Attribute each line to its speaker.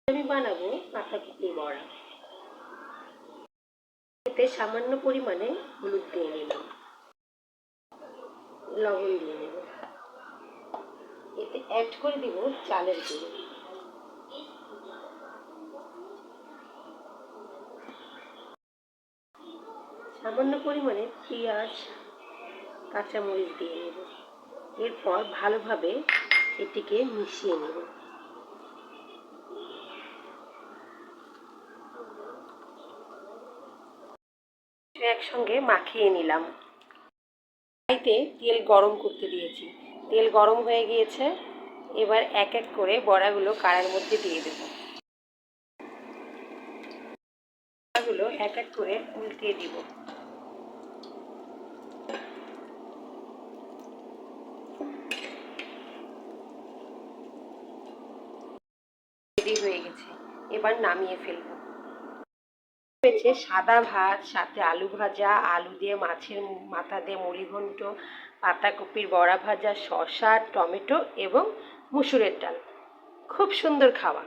Speaker 1: আমি বানাবো পাতাকপির বড়া। এতে সামান্য পরিমাণে হলুদ দিয়ে নিলাম, লবণ দিয়ে নেব, এতে অ্যাড করে দিব চালের গুঁড়ো, সামান্য পরিমাণে পেঁয়াজ কাঁচামরিচ দিয়ে নেব। এরপর ভালোভাবে এটিকে মিশিয়ে নেব। একসঙ্গে মাখিয়ে নিলাম। কড়াইতে তেল গরম করতে দিয়েছি, তেল গরম হয়ে গিয়েছে। এবার এক এক করে বড়াগুলো কড়াইয়ের মধ্যে দিয়ে দেব। বড়াগুলো এক এক করে উল্টিয়ে দিব। রেডি হয়ে গেছে, এবার নামিয়ে ফেলব। হয়েছে সাদা ভাত, সাথে আলু ভাজা, আলু দিয়ে মাছের মাথা দিয়ে মুড়ি ঘন্ট, পাতাকপির বড়া ভাজা, শসা, টমেটো এবং মুসুরের ডাল। খুব সুন্দর খাওয়া।